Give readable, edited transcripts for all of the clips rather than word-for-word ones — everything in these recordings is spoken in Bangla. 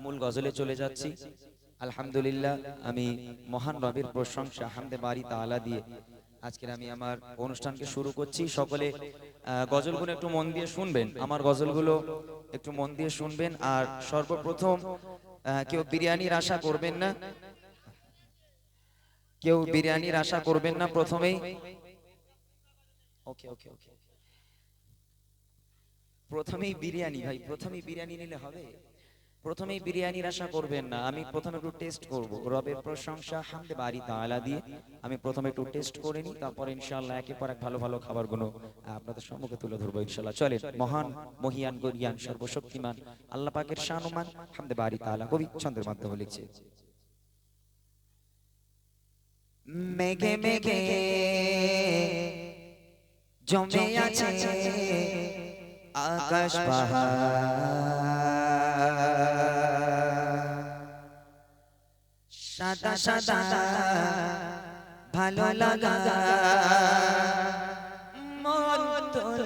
মূল গজলে চলে যাচ্ছি। আলহামদুলিল্লাহ, আমি মহান রবের প্রশংসা হামদে বারি তাআলা দিয়ে আজকের আমি আমার অনুষ্ঠানকে শুরু করছি। সকলে গজলগুলো একটু মন দিয়ে শুনবেন, আমার গজলগুলো একটু মন দিয়ে শুনবেন। আর সর্বপ্রথম কেউ বিরিয়ানির আশা করবেন না, কেউ বিরিয়ানির আশা করবেন না প্রথমেই। ওকে ওকে ওকে, প্রথমেই বিরিয়ানি ভাই, প্রথমেই বিরিয়ানি নিলে হবে? প্রথমেই বিরিয়ানির আশা করবেন না। আমি প্রথমে একটু টেস্ট করব রবের প্রশংসা হামদে বারি তাআলা দিয়ে। আমি প্রথমে একটু টেস্ট করে নিই, তারপর ইনশাআল্লাহ একের পর এক ভালো ভালো খাবারগুলো আপনাদের সম্মুখে তুলে ধরবো ইনশাআল্লাহ। চলেন, মহান মহিয়ান গরিয়ান সর্বশক্তিমান আল্লাহ পাকের শানুমান হামদে বারি তাআলা কবি ছন্দের মাধ্যমে লিখছে। মেঘে মেঘে জমে আছে আকাশ পাহাড়, সাদা সাদা ভালো লাগা মন তোর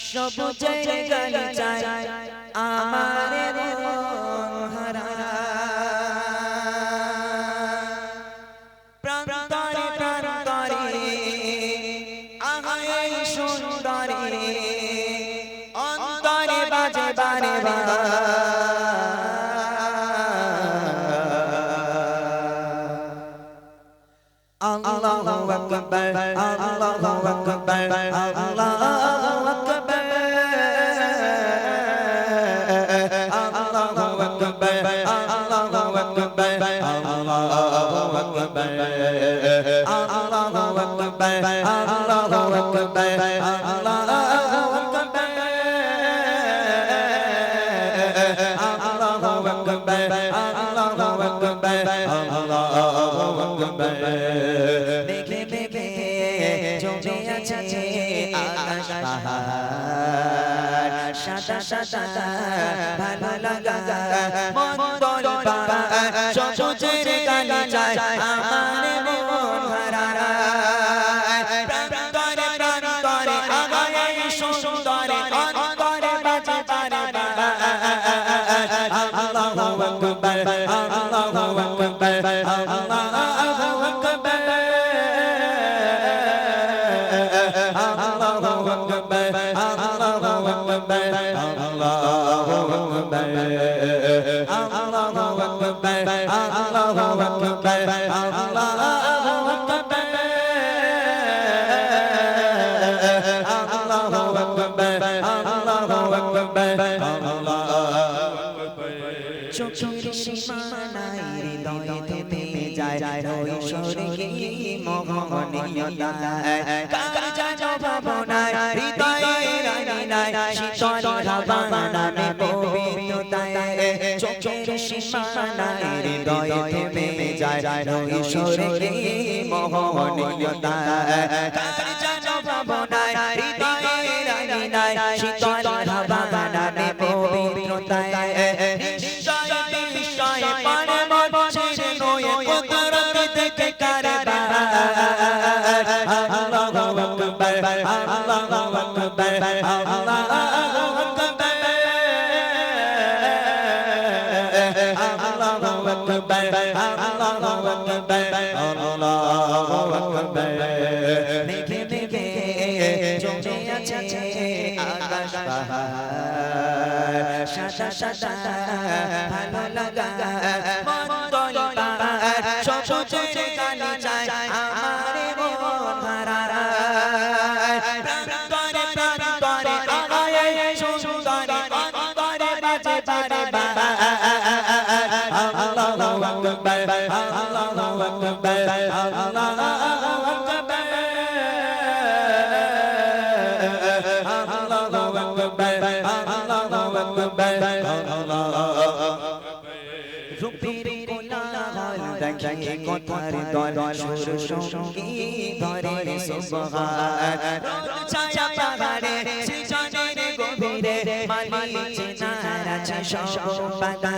সবুজের গালিচায় আমার মন হারা, প্রান্তরে প্রান্তরে আহাই সুন্দরী অন্তরে বাজে বারে বারে আল্লাহু আকবার আল্লাহু আকবার আল্লাহু আকবার আল্লাহু আকবার আল্লাহু আকবার আল্লাহু আকবার আল্লাহু আকবার আল্লাহু আকবার আল্লাহু আকবার আল্লাহু আকবার আল্লাহু আকবার আল্লাহু আকবার। মেঘে মেঘে জমে আছে আকাশ পাহাড়, সাদা সাদা ভালো লাগা মন তোর সবুজের গালিচায় আমার মন হারা, প্রান্তরে প্রান্তরে আগায় সুন্দরে অন্তরে বাজে বারে বারে আল্লাহু আকবার আল্লাহু আকবার আল্লাহু আকবার আল্লাহু আকবার আল্লাহু আকবার আল্লাহু আকবার আল্লাহু আকবার আল্লাহু আকবার আল্লাহু আকবার আল্লাহু আকবার আল্লাহু আকবার আল্লাহু আকবার। চোখের সীমানায় হৃদয় থেমে যায় নৈসর্গী মোহনীয়তা, কাজা ভাবনায় হৃদয়ের আঙিনায় শীতল হাওয়া নামে পবিত্রতায়। চোখের সীমানায় হৃদয় থেমে যায় নৈসর্গী মোহনীয়তা, কাজা ভাবনায় হৃদয়ের আঙিনায় শীতল হাওয়া নামে পবিত্রতায়। আল্লাহু আকবার আল্লাহু আকবার আল্লাহু আকবার আল্লাহু আকবার আল্লাহু আকবার আল্লাহু আকবার। মেঘে মেঘে জমে আছে আকাশ পাহাড়, সাদা সাদা ভালো লাগা মন তোর সবুজের গালিচায় আমার মন হারা, প্রান্তরে প্রান্তরে আগায় সুন্দরী অন্তরে বাজে বারে বারে আল্লাহু আকবার আল্লাহু আকবার আল্লাহু আকবার আল্লাহু আকবার আল্লাহু আকবার আল্লাহু রূপের কোলাহল দেখে কথার দল সুর সঙ্গী ধরে সুবহান, ছায়া পাহাড়ে সৃজনের গভীরে মালিক চেনার আছে সব পাতা।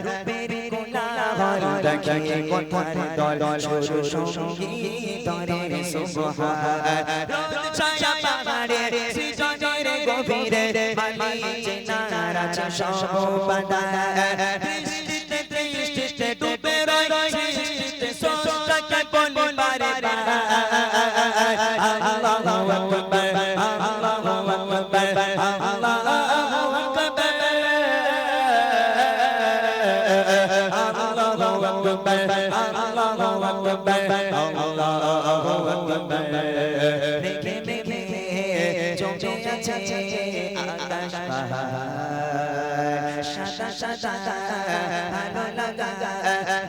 রূপের কোলাহল দেখে কথার দল সুর সঙ্গী ধরে সুবহান, ছায়া পাহাড়ে সৃজনের গভীরে মালিক চেনার আছে সর্বদাই দৃষ্টিতে দৃষ্টিতে ডুবে রয়েছে সৃষ্টিতে স্রষ্টাকে বলি বারে বারে আল্লাহু আকবার আল্লাহু আকবার আল্লাহু আকবার আল্লাহু আকবার আল্লাহু আকবার আল্লাহু আকবার দেখে দেখে জমে আছে আকাশ পাহাড় সাদা সাদা ভালো লাগা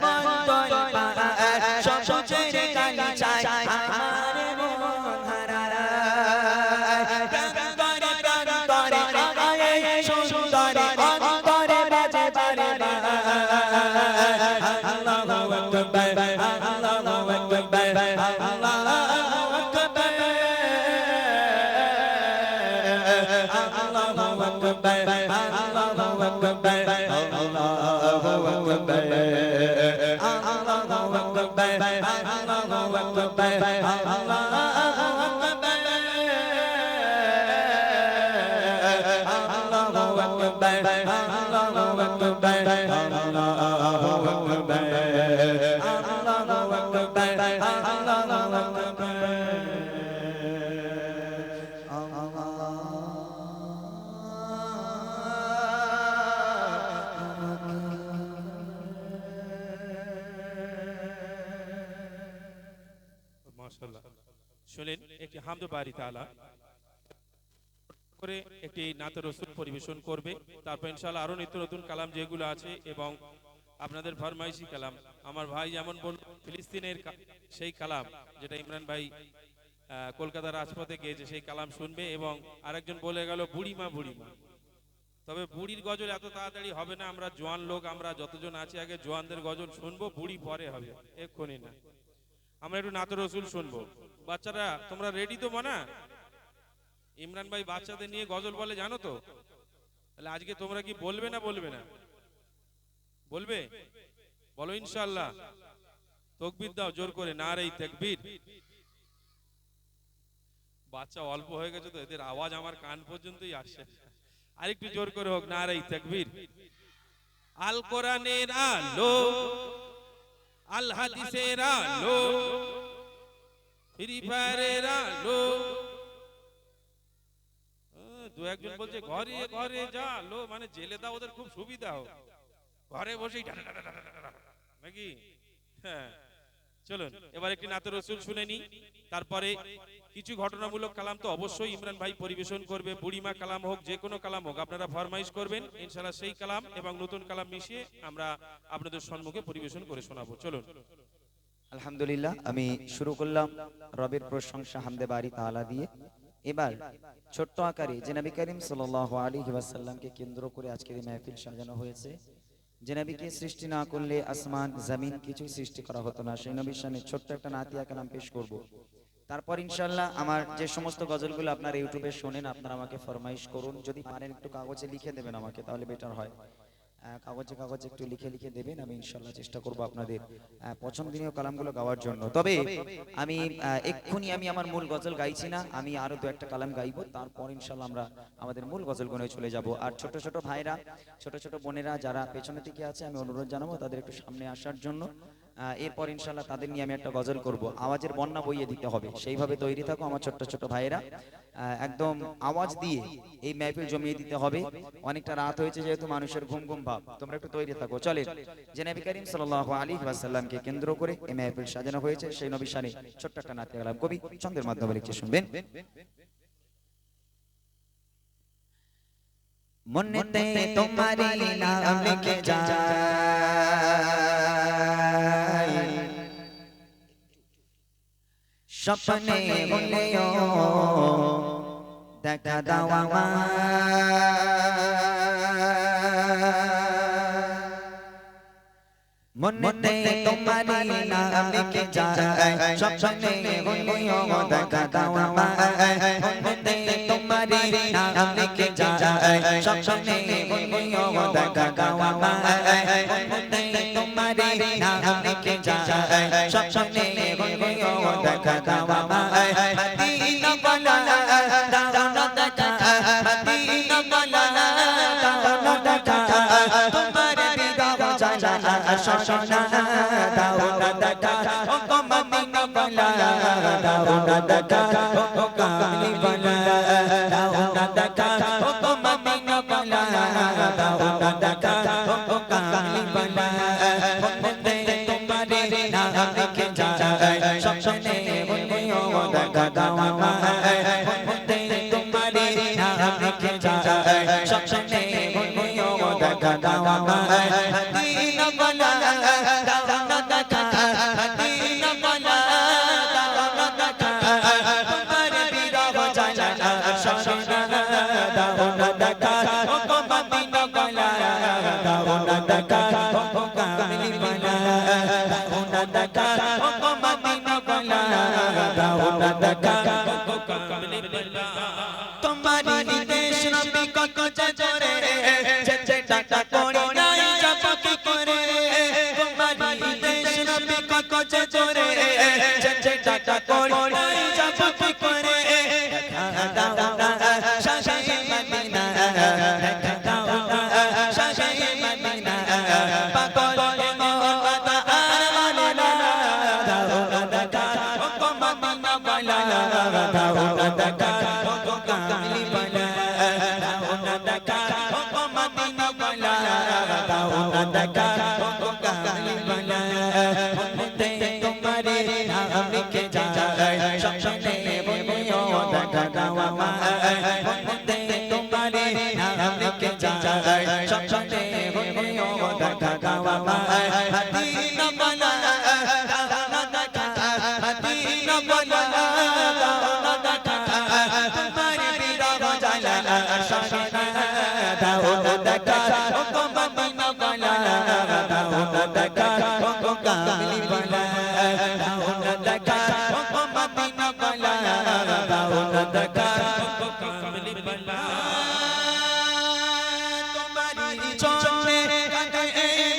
মন তোর পাহাড় সবুজের গালিচায় আমার মন হারায় প্রাণ করে গায়ে সুন্দরে অন্তরে বাজে বারে আল্লাহু আকবার আল্লাহু আকবার আল্লাহু আকবার আল্লাহু আকবার আল্লাহু আকবার আল্লাহু আকবার আল্লাহু আকবার আল্লাহু আকবার মাশাআল্লাহ শুনেন একটি হামদ বারি তাআলা করে একটি নাতে রাসূল পরিবেশন করবে তারপর ইনশাআল্লাহ আরো নিত্য নতুন কালাম যেগুলো আছে এবং আপনাদের ফরমাইশি কালাম আমার ভাই যেমন বল ফিলিস্তিনের সেই কালাম যেটা ইমরান ভাই কলকাতার রাজপথে গিয়েছে সেই কালাম শুনবে এবং আরেকজন বলে গেল বুড়িমা বুড়িমা তবে বুড়ির গজল এত তাড়াতাড়ি হবে না আমরা জোয়ান লোক আমরা যতজন আছি আগে জোয়ানদের গজল শুনবো বুড়ি পরে হবে এক্ষুনি না আমরা একটু নাতে রাসূল শুনবো বাচ্চারা তোমরা রেডি তো মানা ইমরান ভাই বাচ্চাদের নিয়ে গজল বলে জানো তো তাহলে আজকে তোমরা কি বলবে না বলবে না বলবে বলো ইনশাআল্লাহ তাকবীর দাও জোর করে নারে তাকবীর বাচ্চা অল্প হয়ে গেছে তো এদের আওয়াজ আমার কান পর্যন্তই আসছে আরেকটু জোর করে হোক নারে তাকবীর আল কোরআনের আলো আল হাদিসের আলো ফ্রি ফায়ারের আলো দু একজন বলছে ঘরে ঘরে যা লো মানে জেলে দাও ওদের খুব সুবিধা হোক ঘরে বসেই নাকি হ্যাঁ চলুন এবার একটি নাতে রাসূল শুনে নি তারপরে কিছু ঘটনামূলক কালাম তো অবশ্যই ইমরান ভাই পরিবেশন করবে বুড়িমা কালাম হোক যে কোনো কালাম হোক আপনারা ফরমাইশ করবেন ইনশাআল্লাহ সেই কালাম এবং নতুন কালাম মিশিয়ে আমরা আপনাদের সম্মুখে পরিবেশন করে শোনাবো চলুন আলহামদুলিল্লাহ আমি শুরু করলাম রবের প্রশংসা হামদে বারি তাআলা দিয়ে এবার ছোট্ট আকারে যে নবী করিম সাল্লাল্লাহু আলাইহি ওয়াসাল্লামকে কেন্দ্র করে আজকের এই মাহফিল সাজানো হয়েছে যে নবীকে সৃষ্টি না করলে আসমান জমিন কিছু সৃষ্টি করা হতো না সেই নবীর শানে ছোট্ট একটা নাতিয়া কালাম পেশ করব তারপর ইনশাআল্লাহ আমার যে সমস্ত গজলগুলো আপনারা ইউটিউবে শুনেন আপনারা আমাকে ফরমাইশ করুন যদি পারেন একটু কাগজে লিখে দেবেন আমাকে তাহলে বেটার হয় কাগজে কাগজে একটু লিখে লিখে দেবেন আমি ইনশাআল্লাহ চেষ্টা করব আপনাদের পছন্দনীয় কালামগুলো গাওয়ার জন্য তবে আমি এক্ষুনি আমি আমার মূল গজল গাইছি না আমি আরো দু একটা কালাম গাইবো তারপর ইনশাআল্লাহ আমরা আমাদের মূল গজলগুলোয় চলে যাব আর ছোট ছোট ভাইরা ছোট ছোট বোনেরা যারা পেছনে দিকে আছে আমি অনুরোধ জানাবো তাদের একটু সামনে আসার জন্য এরপর ইনশাআল্লাহ তাদের নিয়ে আমি একটা গজল করব আওয়াজের বন্যা বইয়ে দিতে হবে সেইভাবে তৈরি থাকো আমার ছোট ছোট ভাইরা একদম আওয়াজ দিয়ে এই মাহফিল জমিয়ে দিতে হবে অনেকটা রাত হয়েছে যেহেতু মানুষের ঘুম ঘুম ভাব তোমরা একটু তৈরি থাকো চলেন যে নবী করিম সাল্লাল্লাহু আলাইহি ওয়াসাল্লামকে কেন্দ্র করে এই মাহফিল সাজানো হয়েছে সেই নবীর শানে ছোট্ট একটা নাতে কালাম কবি ছন্দের মাধ্যমে লিখে শুনবেন মনেতে তোমারি নাম লিখে যায় স্বপ্নে হলেও দেখা দাও মনেতে তোমারি নাম লিখে যায় স্বপ্নে হলেও দেখা দাও মনেতে তোমারি নাম লিখে যায় স্বপ্নে হলেও দেখা দাও মনেতে তোমারি নাম লিখে যায় স্বপ্নে হলেও দেখা দাও মদিনা বলা দাও না দেখা মদিনা বলা শাসনা দাও না দেখা ও গো মদিনা বালা দাও না দেখা ও গো কামলি বালা দাও না দেখা ও গো মদিনা বালা দাও না দেখা ও গো কামলি বালা বন্দে তোমারে নাম লিখে যায় স্বপ্নে বলিও দেখা দাও আমায় বন্দে তোমারে নাম লিখে যায় স্বপ্নে বলিও দেখা দাও আমায় মদিনা বালা দাও না দেখা মদিনা বালা দাও না দেখা তোমার বিরহ জানা শাসনা দাও না দেখা ও গো মদিনা বালা দাও না দেখা ও গো কামলি বালা দাও না দেখা ও গো মদিনা বালা দাও না দেখা ও গো কামলি বালা তোমারি নির্দেশ নবী কত জোরে যেতে টাকা করি নাই যাব কি করে তোমারি নির্দেশ নবী কত জোরে যেতে টাকা করি নাই যাব কি করে দেখা দাও না শাহে মদিনা দেখা দাও না শাহে মদিনা পাগল মোহাম্মদ আর মানে না দাও না দেখা ও গো মদিনা বালা দাও না দেখা ও গো কামলি বালা দাও না দেখা ও গো মদিনা বালা দাও না দেখা ও গো কামলি বালা বন্দে তোমারে নাম লিখে যায় স্বপ্নে বলিও দেখা দাও আমায় বন্দে তোমারে নাম লিখে যায় স্বপ্নে বলিও দেখা দাও আমায় মদিনা বালা দাও না দেখা মদিনা বালা দাও না দেখা তোমার বিরহ জালা শাসনা দাও না দেখা ও গো মদিনা বালা দাও না দেখা ও গো কামলি বালা দাও না দেখা ও গো মদিনা বালা দাও না দেখা ও গো কামলি বালা তোমারি চলে কাটে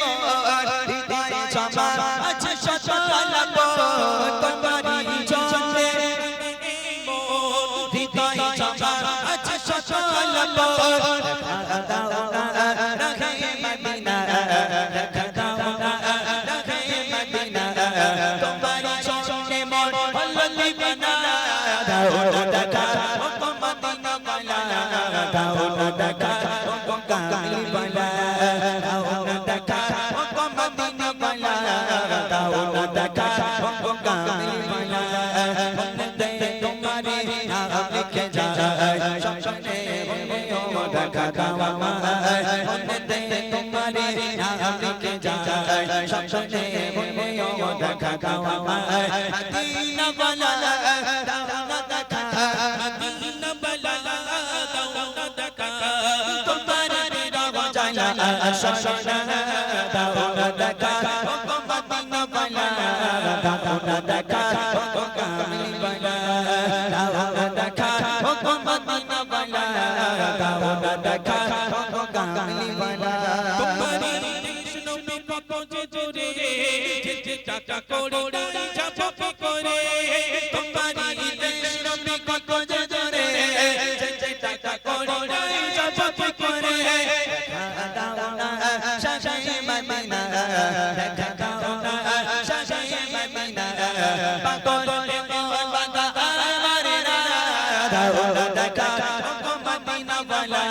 মোর হৃদয় জমা আছে শত লাভ তোমারি চলে মোর হৃদয় জমা আছে শত লাভ দেখা দাও না রাখে মদিনা দেখা দাও না রাখে মদিনা তোমারি চলে মোর ভালো লিবানা দাও না দেখা ও গো মদিনা বালা দাও না দেখা ও গো কামলি বালা দাও না দেখা ও গো মদিনা বালা দাও না দেখা ও গো কামলি বালা বন্দে তোমারে নাম লিখে যায় স্বপ্নে বলিও দেখা দাও আমায় বন্দে তোমারে নাম লিখে যায় স্বপ্নে বলিও দেখা দাও আমায় মদিনা বালা দাও না দেখা মদিনা বালা দাও না দেখা তোমার বিরহ জালা শাসনা দাও না দেখা ও গো মদিনা বালা দাও না দেখা ও গো কামলি বালা দাও না দেখা ও গো মদিনা বালা দাও না দেখা ও গো কামলি বালা তোমারি নির্দেশ নবী কত জোরে যেতে টাকা করি নাই যাব কি করে তোমারি নির্দেশ নবী কত জোরে যেতে টাকা করি নাই যাব কি করে দেখা দাও না শাহে মদিনা দেখা দাও না শাহে মদিনা পাগল মোহাম্মদ আর মানে না দাও না দেখা ও গো মদিনা বালা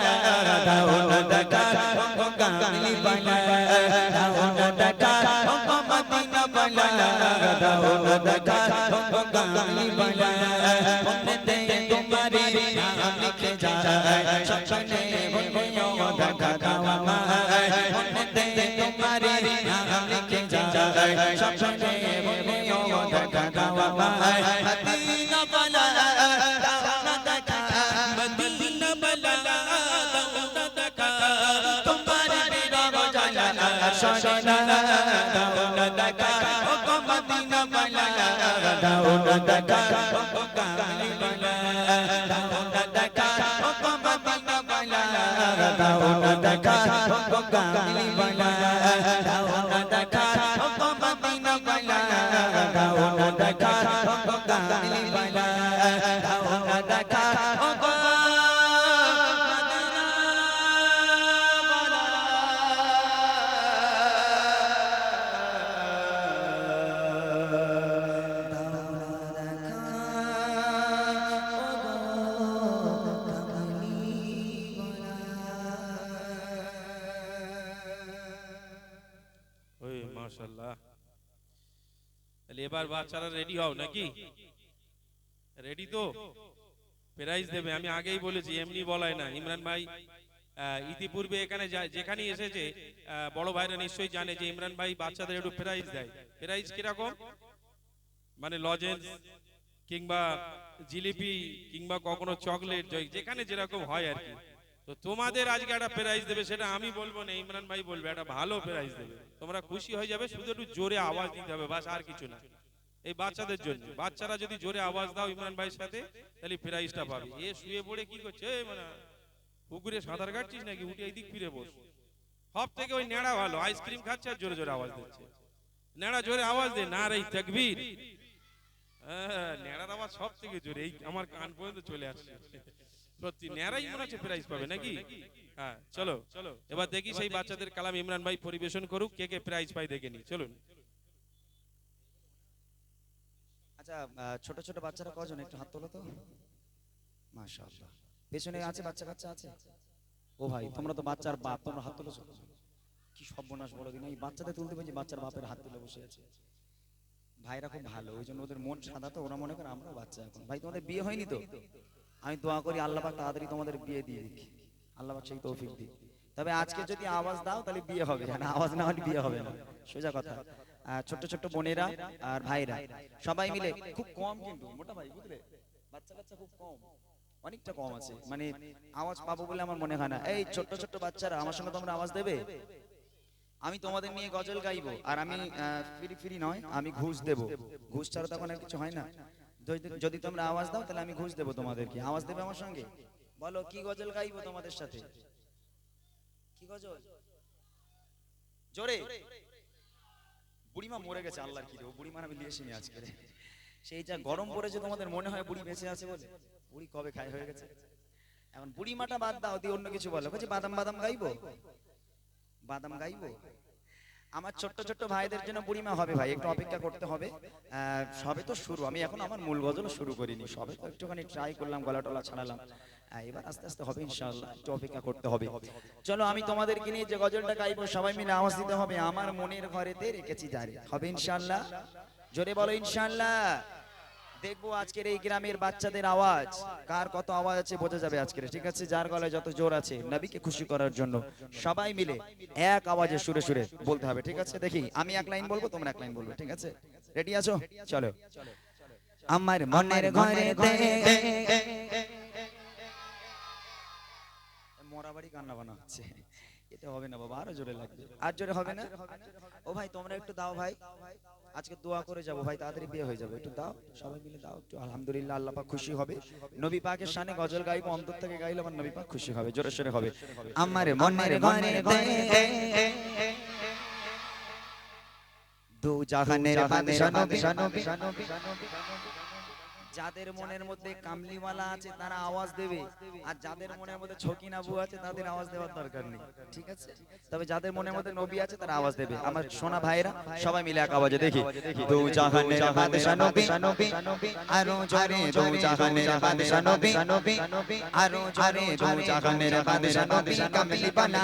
দাও না দেখা ও গো কামলি বালা দাও না দেখা ও গো মদিনা বালা দাও না দেখা ও গো কামলি বালা বন্দে তোমারে নাম লিখে যায় স্বপ্নে বলিও দেখা দাও আমায় বন্দে তোমারে নাম লিখে যায় স্বপ্নে বলিও দেখা দাও আমায় মদিনা বালা দাও না দেখা মদিনা বালা দাও না দেখা তোমার বিরহ জালা শাসনা দাও না দেখা ও গো মদিনা বালা দাও না দেখা ও গো কামলি বালা দাও না দেখা ও গো মদিনা বালা দাও না দেখা ও গো কামলি বালা দাও না দেখা ও গো মদিনা বালা দাও না দেখা ও গো কামলি বালা দাও না দেখা ও গো মদিনা বালা মাশাআল্লাহ। তাহলে এবার বাচ্চারা রেডি হও নাকি? রেডি তো? প্রাইজ দেবে, আমি আগেই বলেছি, এমনি বলাই না। ইমরান ভাই ইতিপূর্বে এখানে যেখানে এসেছে বড় ভাইরা নিশ্চয়ই জানে যে ইমরান ভাই বাচ্চাদের একটু প্রাইজ দেয়। প্রাইজ কিরকম, মানে লজেন্স কিংবা জিলিপি কিংবা কখনো চকলেট, যেখানে যেরকম হয় আর কি। তো তোমাদের আজকে একটা প্রাইজ দেবে, সেটা আমি বলবো না, ইমরান ভাই বলবে, একটা ভালো প্রাইজ দেবে। তোমরা খুশি হয়ে যাবে, শুধু একটু জোরে আওয়াজ দিতে হবে, বাস আর কিছু না। এই বাচ্চাদের জন্য, বাচ্চারা যদি জোরে আওয়াজ দাও ইমরান ভাইয়ের সাথে, তাহলে প্রাইজটা পাবে। এ শুয়ে পড়ে কি করছে, মানে পুকুরে সাঁতার কাটছিস নাকি, উঠে এই দিক ফিরে বস। সব থেকে ওই নেড়া ভালো, আইসক্রিম খাচ্ছে আর জোরে জোরে আওয়াজ দিচ্ছে। নেড়া জোরে আওয়াজ দে, নারে তাকবীর। নেড়ার আওয়াজ সব থেকে জোরে, এই আমার কান পর্যন্ত চলে আসছে। সত্যি নেড়াই মনে হচ্ছে প্রাইজ পাবে নাকি? হ্যাঁ চলো এবার দেখি সেই বাচ্চাদের কালাম ইমরান ভাই পরিবেশন করুক, কে কে প্রাইজ পাই দেখে নি, চলুন। আচ্ছা, ছোট ছোট বাচ্চারা কজন, একটু হাত তোলো তো। মাশাআল্লাহ, পেছনে আছে বাচ্চা কাচ্চা আছে? ও ভাই, তোমরা তো বাচ্চার বাপ, তোমরা হাত তোলো। কি সর্বনাশ বড় দিন, এই বাচ্চাদের তুলতে পারছি, বাচ্চার বাপের হাত তুলে বসে আছে। ভাইরা খুব ভালো, ওই জন্য ওদের মন সাদা, তো ওরা মনে করে আমরাও বাচ্চা এখন। ভাই তোমাদের বিয়ে হয়নি তো? আমি দোয়া করি আল্লাহ পাক তাড়াতাড়ি তোমাদের বিয়ে দিয়ে দিক, আল্লাহ পাক সেই তৌফিক দিক। তবে আজকে যদি আওয়াজ দাও তাহলে বিয়ে হবে, না আওয়াজ না হলে বিয়ে হবে না, সোজা কথা। ছোট্ট ছোট্ট বোনেরা আর ভাইরা সবাই মিলে, খুব কম কিন্তু মোটা ভাই, বুঝলে, বাচ্চা কাচ্চা খুব কম, অনেকটা কম আছে, মানে আওয়াজ পাবো বলে আমার মনে হয় না। এই ছোট্ট ছোট্ট বাচ্চারা আমার সঙ্গে তোমরা আওয়াজ দেবে, আমি তোমাদের নিয়ে গজল গাইবো, আর আমি ফ্রি ফ্রি নয়, আমি ঘুষ দেবো। ঘুষ ছাড়া তখন আর কিছু হয় না। যদি তোমরা আওয়াজ দাও তাহলে আমি ঘুষ দেবো তোমাদেরকে। আওয়াজ দেবে আমার সঙ্গে, বলো কি গজল গাইবো তোমাদের সাথে, কি গজল, জোরে। বুড়িমা মরে গেছে, আল্লাহর কি রে, বুড়িমার আমি লিয়েছি আজকে। সেই যা গরম পড়েছে, তোমাদের মনে হয় বুড়ি বেঁচে আছে বলে? বুড়ি কবে খাই হয়ে গেছে। এখন বুড়িমাটা বাদ দাও, দিয়ে অন্য কিছু বলো। বলছি বাদাম বাদাম গাইবো, বাদাম গাইবো। আমার ছোট্ট ছোট্ট ভাইদের জন্য বুড়িমা হবে ভাই, একটু অপেক্ষা করতে হবে। সবে তো শুরু, আমি এখন আমার মূল গজল শুরু করিনি, সবে তো একটুখানি ট্রাই করলাম, গলা টলা ছাড়ালাম। এবার আস্তে আস্তে হবে ইনশাআল্লাহ, একটু অপেক্ষা করতে হবে। চলো আমি তোমাদেরকে নিয়ে যে গজলটা গাইবো সবাই মিলে আওয়াজ দিতে হবে, আমার মনের ঘরেতে রেখেছি জারি, হবে ইনশাআল্লাহ। জোরে বলো ইনশাআল্লাহ। দেখবো আজকের এই গ্রামের বাচ্চাদের আওয়াজ কার কত আওয়াজ আছে বোঝা যাবে আজকের, ঠিক আছে? যার গলায় যত জোর আছে নবীকে খুশি করার জন্য সবাই মিলে এক আওয়াজে সুরে সুরে বলতে হবে, ঠিক আছে? দেখি আমি এক লাইন বলবো, তোমরা এক লাইন বলবে, ঠিক আছে? রেডি আছো? চলো। আমার মনের ঘরেতে মরাবাড়ি কান্না বানা হচ্ছে, এটা হবে না বাবা, আরো জোরে লাগবে। আর জোরে হবে না? ও ভাই তোমরা একটু দাও ভাই, আজকে দোয়া করে যাবো ভাই, তাড়াতাড়ি বিয়ে হয়ে যাবে, একটু দাও, সবাই মিলে দাও একটু। আলহামদুলিল্লাহ, আল্লাহ পাক খুশি হবে। নবী পাকের শানে গজল গাইবো, অন্তর থেকে গাইলে আমার নবী পাক খুশি হবে, জোরে সোরে হবে। আমার মনের ঘরেতে দু জাহানের বাদশা নবী, যাদের মনের মধ্যে কামলিওয়ালা আছে তারা আওয়াজ দেবে, আর যাদের মনের মধ্যে ছকিনাবু আছে তাদের আওয়াজ দেওয়ার দরকার নেই, ঠিক আছে? তবে যাদের মনের মধ্যে নবী আছে তারা আওয়াজ দেবে। আমার সোনা ভাইরা সবাই মিলে এক আওয়াজে দেখি, দু জাহানের বাদশা নবী, আরো জোরে দু জাহানের বাদশা নবী, আরো জোরে দু জাহানের বাদশা নবী, কামলি বানা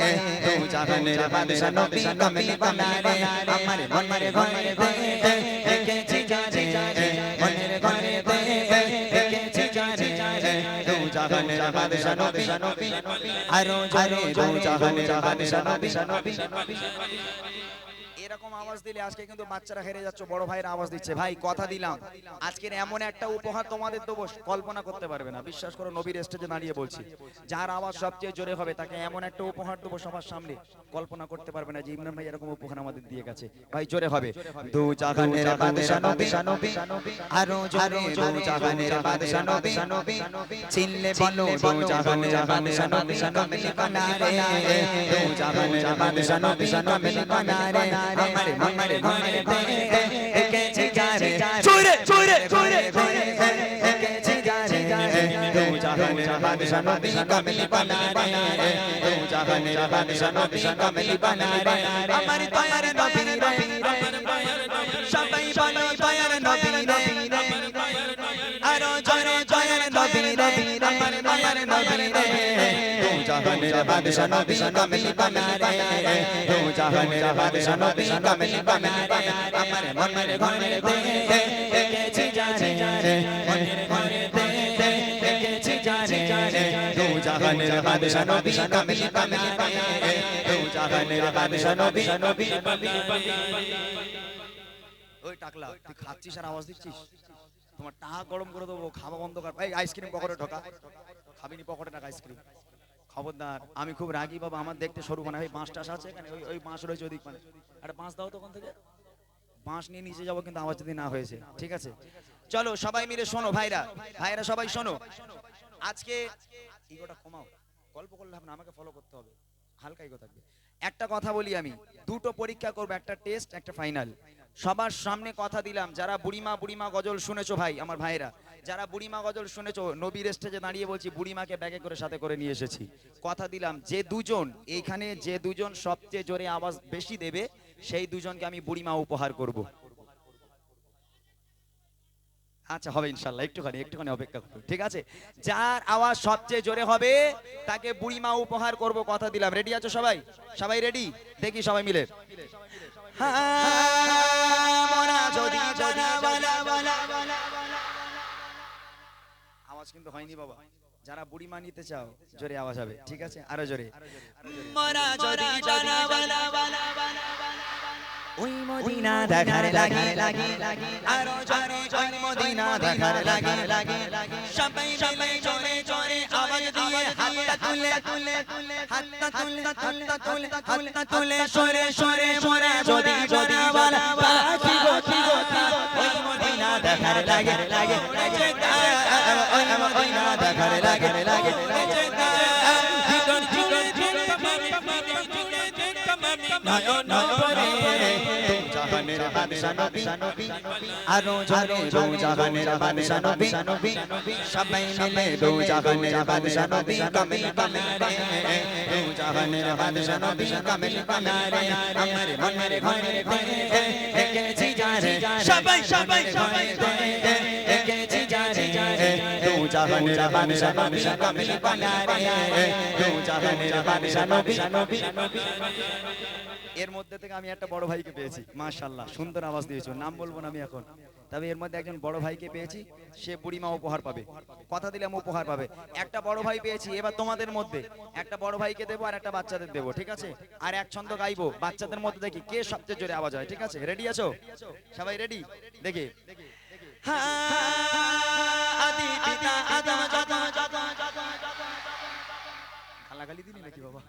রে, দু জাহানের বাদশা নবী, কামলি বানা রে। আমার মনের ঘরেতে রেখেছি জারি, মনের ঘরেতে রেখেছি জারি, দু জাহানের বাদশা নবী, আরো জোরে দু জাহানের বাদশা নবী। এরকম আওয়াজ দিলে আজকে কিন্তু বাচ্চারা হেরে যাচ্ছে, বড় ভাইরা আওয়াজ দিচ্ছে। ভাই কথা দিলাম আজকের এমন একটা উপহার তোমাদের দেবো কল্পনা করতে পারবে না, বিশ্বাস করো, নবীর স্টেজে দাঁড়িয়ে বলছি, যার আওয়াজ সবচেয়ে জোরে হবে তাকে এমন একটা উপহার দেবো সবার সামনে, কল্পনা করতে পারবে না যে ইমরান ভাই এরকম উপহার আমাদের দিয়ে গেছে। ভাই জোরে হবে, দু জাহানের বাদশা নবী, আরো জোরে দু জাহানের বাদশা নবী, চিনলে বলো দু জাহানের বাদশা নবী, কামলি বানা রে, দু জাহানের বাদশা নবী, কামলি বানা রে। আমার মনের ঘরেতে রেখেছি জারি, জোরে জোরে জোরে রেখেছি জারি, দু জাহানের বাদশা নবী, কামলি বানা রে, দু জাহানের বাদশা নবী, কামলি বানা রে। আমার দয়ার নবী রে, সবাই বলো দয়ার নবী রে, আরো জোরে দয়ার নবী রে, আমার দয়ার নবী রে, দু জাহানের জাহানের বাদশা নবী কামিল বানা রে দু জাহানের বাদশা নবী কামিল বানা রে আমার মনের ঘরে দেখেছি জানে মনের ঘরে দেখেছি জানে দু জাহানের বাদশা নবী কামিল বানা রে দু জাহানের বাদশা নবী ওই টাকলা তুই খাচ্ছিস আর আওয়াজ দিচ্ছিস তোমার টাকা গরম করে দেবো খাওয়া বন্ধ কর এই আইসক্রিম পকেটে ঢোকা খাবিনি পকেটে টাকা আইসক্রিম খবরদার আমি খুব রাগি বাবা আমার দেখতে সরু মানে ওই বাঁশ টাস আছে এখানে ওই ওই বাঁশ রয়েছে ওদিক মানে একটা বাঁশ দাও তখন থেকে বাঁশ নিয়ে নিচে যাবো কিন্তু আওয়াজ যদি না হয়েছে ঠিক আছে চলো সবাই মিলে শোনো ভাইরা ভাইরা সবাই শোনো আজকে ইগোটা কমাও গল্প করলে হবে না আমাকে ফলো করতে হবে হালকা ইগো থাকবে একটা কথা বলি আমি দুটো পরীক্ষা করবো একটা টেস্ট একটা ফাইনাল সবার সামনে কথা দিলাম যারা বুড়িমা গজল শুনেছো ভাই আমার ভাইরা যারা বুড়িমা গজল শুনেছো নবীর স্টেজে দাঁড়িয়ে বলছি বুড়িমাকে ব্যাগে করে সাথে করে নিয়ে এসেছি কথা দিলাম যে দুজন এইখানে যে দুজন সবচেয়ে জোরে আওয়াজ বেশি দেবে সেই দুজনকে আমি বুড়িমা উপহার করব আচ্ছা হবে ইনশাল্লাহ একটুখানি অপেক্ষা করো ঠিক আছে যার আওয়াজ সবচেয়ে জোরে হবে তাকে বুড়িমা উপহার করব কথা দিলাম রেডি আছো সবাই সবাই রেডি দেখি সবাই মিলে আওয়াজ কিন্তু হয়নি বাবা যারা বুড়িমা নিতে চাও জোরে আওয়াজ হবে ঠিক আছে আরো জোরে ওই মদিনা দেখার লাগে আরো জোরে ওই মদিনা দেখার লাগে সবাই সবাই জোরে জোরে আওয়াজ দিয়ে হাতটা তুলে সরে মোরা যদি বলা পাখি গো ওই মদিনা দেখার লাগে ওই মদিনা দেখার লাগে জাহানের বাদশা নবী আরো জোরে দু জাহানের বাদশা নবী সবাই মিলে দু জাহানের বাদশা নবী কামিল বানা রে দু জাহানের বাদশা নবী কামিল বানা রে আমার মনের ঘরে দেখেছি জানে সবাই দেখেছি জানে দু জাহানের বাদশা নবী কামিল বানা রে দু জাহানের বাদশা নবী এর মধ্যে থেকে আমি একটা বড় ভাইকে পেয়েছি মাশাআল্লাহ সুন্দর আওয়াজ দিয়েছো নাম বলবো না আমি এখন তবে এর মধ্যে একজন বড় ভাইকে পেয়েছি সে বুড়িমা উপহার পাবে কথা দিলাম উপহার পাবে একটা বড় ভাই পেয়েছি এবার তোমাদের মধ্যে একটা বড় ভাইকে দেবো আর একটা বাচ্চাদের দেবো ঠিক আছে আর এক ছন্দ গাইবো বাচ্চাদের মধ্যে দেখি কে সবচেয়ে জোরে আওয়াজ হয় ঠিক আছে রেডি আছো সবাই রেডি দেখি আদি পিতা আদম গালাগালি দিলি নাকি বাবা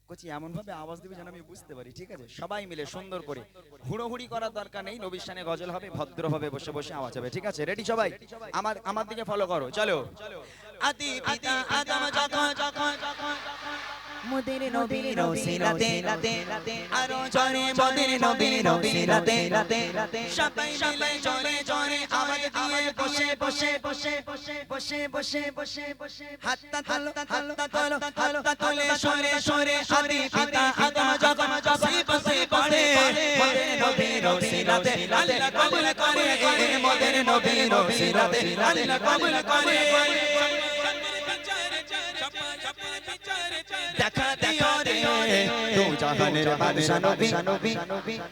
কোচি এমন ভাবে আওয়াজ দিবে যেন আমি বুঝতে পারি ঠিক আছে সবাই মিলে সুন্দর করে হুড়োহুড়ি করার দরকার নেই নবীর শানে গজল হবে ভদ্রভাবে বসে বসে আওয়াজ হবে ঠিক আছে রেডি সবাই আমার দিকে ফলো করো চলো আদি পিতা আদম যখন মোদের নবীর রসিলাতে আরো জোরে মোদের নবীর রসিলাতে সবাই মিলে জোরে জোরে আওয়াজ দিয়ে বসে হাতটা তুলে সরে আদি পিতা আদম যখন বসে পড়ে মোদের নবীর রসিলাতে আল্লাহ কবুল করে মোদের নবীর রসিলাতে আল্লাহ কবুল করে দেখা দিও রে দু জাহানের বাদশা নবী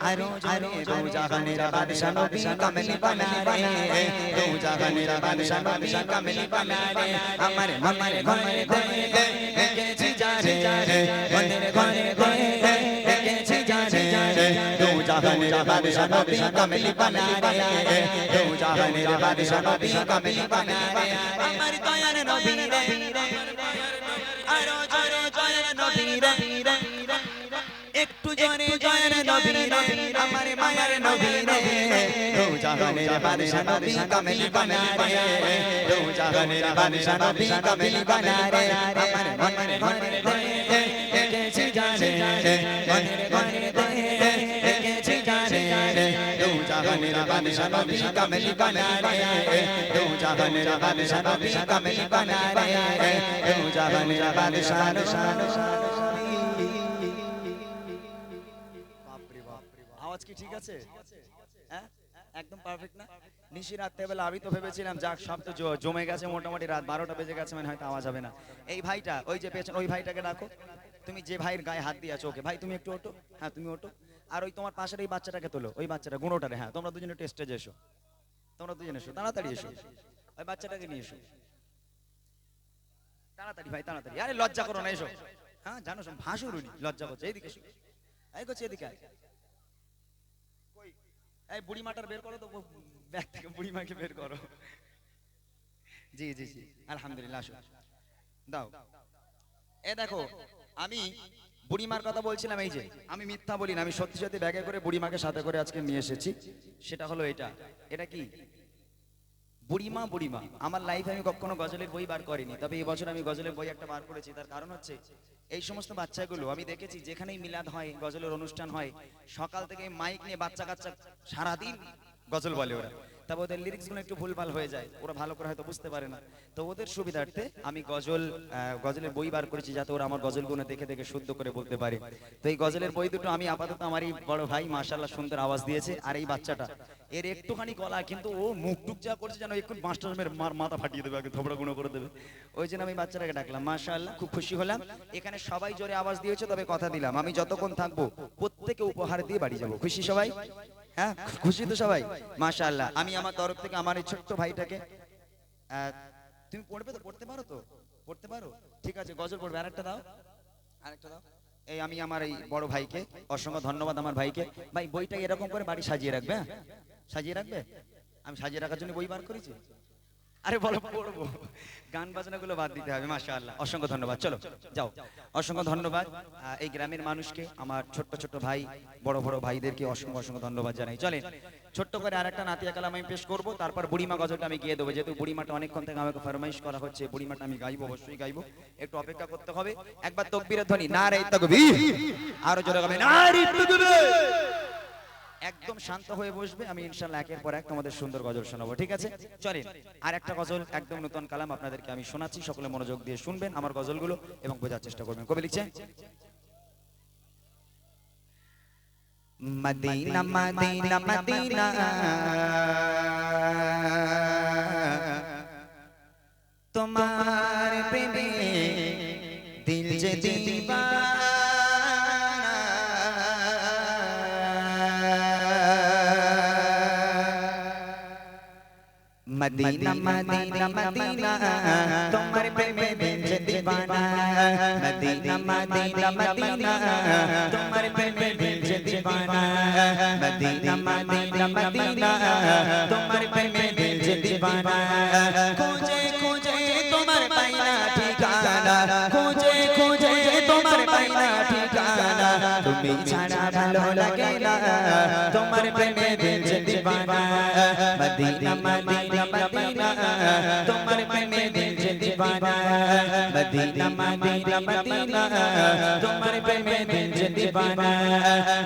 আরো জোরে দু জাহানের বাদশা নবী কামিল বানা রে দু জাহানের বাদশা নবী কামিল বানা রে আমার ঘরে দেখেছি জানে মনের ঘরে দেখেছি জানে দু জাহানের বাদশা নবী কামিল বানা রে দু জাহানের বাদশা নবী কামিল বানা রে আমার দয়ার নবী রে আরো জোরে জয়ের নবী রে একটু জোরে জয়ের নবী রে আমার মায়ের নবী রে দু জাহানের বাদশা নবী কামিল বানা রে দু জাহানের বাদশা নবী কামিল বানা রে আমার মনের ঘরে দেখেছি জানে মনের ঘরে দেখেছি জানে দু জাহানের বাদশা নবী কামিল বানা রে দু জাহানের বাদশা নবী কামিল বানা রে দু জাহানের বাদশা আওয়াজ কি ঠিক আছে হ্যাঁ একদম পারফেক্ট না? নিশি রাত্রেবেলা আমি তো ভেবেছিলাম যাক সব তো জমে গেছে, মোটামুটি রাত 12টা বেজে গেছে, মানে হয়তো আওয়াজ হবে না। এই ভাইটা ওই যে পেছন, ওই ভাইটাকে ডাকো। তুমি যে ভাইয়ের গায়ে হাত দিয়ে আছো ওকে, ভাই তুমি একটু ওঠো। হ্যাঁ তুমি ওঠো। আর ওই তোমার পাশের এই বাচ্চাটাকে তোলো, ওই বাচ্চাটা গুণোটারে। হ্যাঁ তোমরা দুজনে একটু স্টেজে এসো, তোমরা দুজনে এসো, তাড়াতাড়ি এসো। ওই বাচ্চাটাকে নিয়ে এসো তাড়াতাড়ি ভাই, তাড়াতাড়ি। আরে লজ্জা করো না, এসো। হ্যাঁ জানো সব ভাসুরুনি, লজ্জা করছে। এইদিকে এসো, এই করছে এদিকে আয়। কই এই বুড়ি মাটার বের করো তো, ব্যাগ থেকে বুড়ি মাকে বের করো। জি জি জি আলহামদুলিল্লাহ, আসো দাও। এ দেখো আমি বুড়িমার কথা বলছিলাম, এই যে আমি মিথ্যা বলি না, আমি সত্যি সত্যি ব্যাগে করে বুড়িমাকে সাথে করে আজকে নিয়ে এসেছি। সেটা হলো এটা। এটা কি বুড়িমা? বুড়িমা আমার লাইফে আমি কখনো গজলের বই বার করিনি, তবে এই বছর আমি গজলের বই একটা বার করেছি। তার কারণ হচ্ছে এই সমস্ত বাচ্চাগুলো আমি দেখেছি যেখানেই মিলাদ হয়, গজলের অনুষ্ঠান হয়, সকাল থেকে মাইক নিয়ে বাচ্চা কাচ্চা সারাদিন গজল বলে ওরা। তবে ওদের লিরিক্সগুলো একটু ভুলভাল হয়ে যায়, ওরা ভালো করে হয়তো বুঝতে পারে না। তো ওদের সুবিধার্থে আমি গজলের বই বার করেছি, যাতে ওরা আমার গজলগুলো দেখে দেখে শুদ্ধ করে বলতে পারে। তো এই গজলের বই দুটো আমি আপাতত আমার এই বড় ভাই মাশাআল্লাহ সুন্দর আওয়াজ দিয়েছে। আর এই বাচ্চাটা এর একটুখানি গলা, কিন্তু ও মুখ টুক যা করছে যেন একটু মাস্টার মাথা ফাটিয়ে দেবে, আগে থোবড়া গুঁড়ো করে দেবে। ওই জন্য আমি বাচ্চাটাকে ডাকলাম। মাশাআল্লাহ খুব খুশি হলাম। এখানে সবাই জোরে আওয়াজ দিয়েছে, তবে কথা দিলাম আমি যতক্ষণ থাকবো প্রত্যেকে উপহার দিয়ে বাড়ি যাবো। খুশি সবাই? হ্যাঁ খুশি তো সবাই? মাশাআল্লাহ। আমি আমার তরফ থেকে আমার এই ছোট্ট ভাইটাকে, তুমি পড়বে তো? পড়তে পারো তো? পড়তে পারো? ঠিক আছে গজল পড়বে। আরেকটা দাও, আরেকটা দাও। এই আমি আমার এই বড় ভাইকে অসংখ্য ধন্যবাদ। আমার ভাইকে, ভাই বইটা এরকম করে বাড়ি সাজিয়ে রাখবে। হ্যাঁ সাজিয়ে রাখবে। আমি সাজিয়ে রাখার জন্য বই বার করেছি। আরে বলো পড়বো, গান বাজনাগুলো বাদ দিতে হবে। মাশাআল্লাহ অসংখ্য ধন্যবাদ। চলো যাও, অসংখ্য ধন্যবাদ। এই গ্রামের মানুষকে, আমার ছোট্ট ছোট্ট ভাই, বড় বড় ভাইদেরকে অসংখ্য অসংখ্য ধন্যবাদ জানাই। চলেন ছোট্ট করে আরেকটা নাতিয়া কালাম আমি পেশ করবো, তারপর বুড়িমা গজলটা আমি গিয়ে দেবো। যেহেতু বুড়িমাটা অনেকক্ষণ থেকে আমাকে ফরমাইশ করা হচ্ছে, বুড়িমাটা আমি গাইবো, অবশ্যই গাইবো। একটু অপেক্ষা করতে হবে। একবার তাকবীরের ধ্বনি, নারে তাকবীর। আরো জোরে গাবে, নারে তাকবীর। একদম শান্ত হয়ে বসবে, আমি ইনশাআল্লাহ একের পর এক তোমাদের সুন্দর গজল শোনাবো। ঠিক আছে চলেন আর একটা গজল, একদম নতুন কালাম আপনাদেরকে আমি শোনাচ্ছি। সকলে মনোযোগ দিয়ে শুনবেন আমার গজলগুলো এবং বোঝার চেষ্টা করবেন। কবি লিখছে, মদিনা মদিনা মদিনা তোমার প্রেমে দিল যে দিবানা। মদিনা মদিনা মদিনা তোমার প্রেমে দিল যে দিবানা। মদিনা মদিনা মদিনা তোমার প্রেমে দিল যে দিবানা। মদিনা মদিনা মদিনা তোমার প্রেমে দিল যে দিবানা। খুঁজে খুঁজে তোমার পাইনা ঠিকানা, খুঁজে খুঁজে তোমার পাইনা ঠিকানা। তুমি ছাড়া ভালো লাগে না, তোমার প্রেমে দিল যে দিবানা। মদিনা মদিনা মদিনা তোমার প্রেমে দিল যে দিবানা। মদিনা মদিনা মদিনা তোমার প্রেমে দিল যে দিবানা।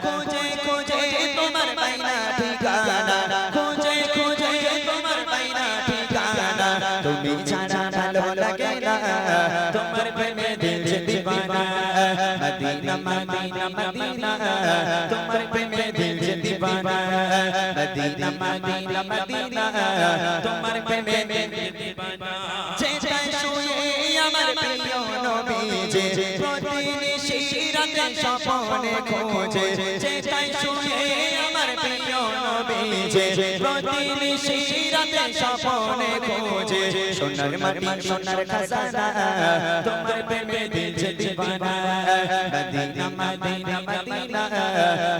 খুঁজে খুঁজে তোমার পাইনা ঠিকানা, খুঁজে খুঁজে তোমার পাইনা ঠিকানা। তুমি ছাড়া ভালো লাগে না, তোমার প্রেমে দিল যে দিবানা। মদিনা মদিনা মদিনা তোমার প্রেমে দিল যে দিবানা। মদিনা মদিনা মদিনা তোমার প্রেমে দিল যে দিবানা। যেথায় শুয়ে আমার প্রিয় নবীজি, প্রতিনিশি রাতে স্বপ্নে খোঁজে। যেথায় শুয়ে আমার প্রিয় নবীজি, প্রতিনিশি রাতে স্বপ্নে খোঁজে। সোনার মাটি সোনার খাজানা তোমার প্রেমে দিল যে দিবানা। মদিনা মদিনা মদিনা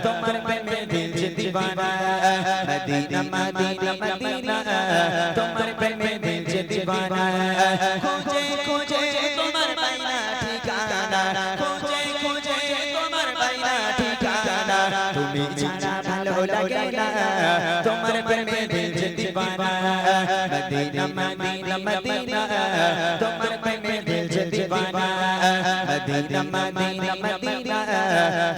তোমার প্রেমে দিল যে দিবানা। মদিনা মদিনা মদিনা তোমার প্রেমে দিল যে দিবানা। খুঁজে খুঁজে তোমার পাইনা ঠিকানা, খুঁজে খুঁজে তোমার পাইনা ঠিকানা। তুমি ছাড়া ভালো লাগে না, তোমার প্রেমে দিল যে দিবানা। মদিনা মদিনা মদিনা তোমার প্রেমে দিল যে দিবানা। মদিনা মদিনা মদিনা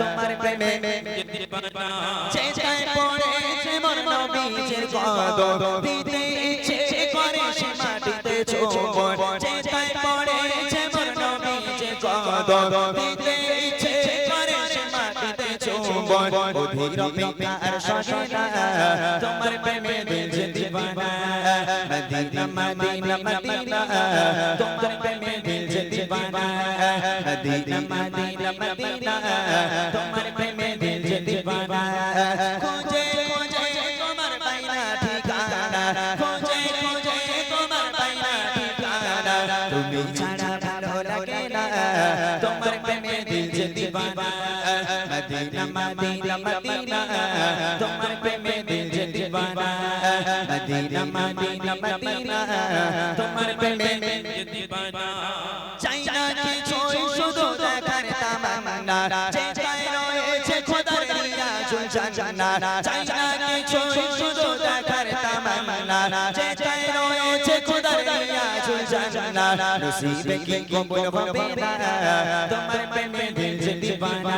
তোমার প্রেমে দিল যে দিবানা। যেথায় পড়েছে মোর নবীজির কদম, দিতে ইচ্ছে করে সে মাটিতে চুম্বন। যেথায় পড়েছে মোর নবীজির কদম, দিতে ইচ্ছে করে সে মাটিতে চুম্বন। অধীর অপেক্ষার সহিনা তোমার প্রেমে দিল যে দিবানা মদিনা মদিনা মদিনা তোমার প্রেমে দিল যে দিবানা মদিনা মদিনা মদিনা তোমার প্রেমে দিল যে দিবানা খোঁজে খোঁজে তোমার বাইনা ঠিকানা খোঁজে খোঁজে তোমার বাইনা ঠিকানা তুমি ছাড়া ভালো লাগে না তোমার প্রেমে দিল যে দিবানা মদিনা মদিনা মদিনা তোমার প্রেমে দিল যে দিবানা মদিনা মদিনা মদিনা তোমার প্রেমে দিল যে দিবানা চাই না কিছু শুধু দেখার তামান্না চেষ্টায় রয়েছে খোদার নিয়াজুল জান্না চাই না কিছু শুধু দেখার তামান্না চেষ্টায় রয়েছে খোদার নিয়াজুল জান্না নসিবে কি কবুল হবে না তোমার প্রেমে দিল যে দিবানা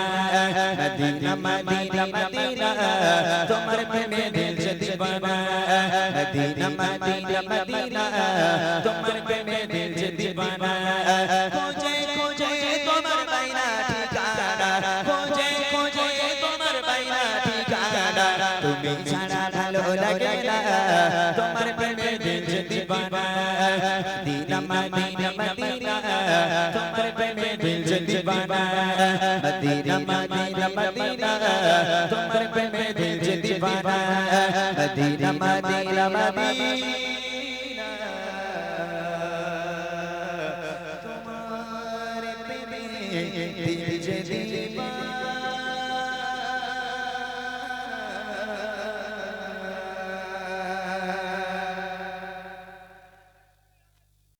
মদিনা মদিনা মদিনা তোমার প্রেমে দিল যে দিবানা মদিনা মদিনা মদিনা তোমার প্রেমে দিল যে দিবানা খোঁজে খোঁজে তোমার বাইনা ঠিকানা খোঁজে খোঁজে তোমার বাইনা ঠিকানা তুমি ছাড়া ভালো লাগে না তোমার প্রেমে দিল যে দিবানা মদিনা মদিনা মদিনা তোমার প্রেমে দিল যে দিবানা মদিনা মদিনা মদিনা তোমার প্রেমে দিল যে দিবানা মদিনা মদিনা মদিনা তোমার প্রেমে দিল যে দিবানা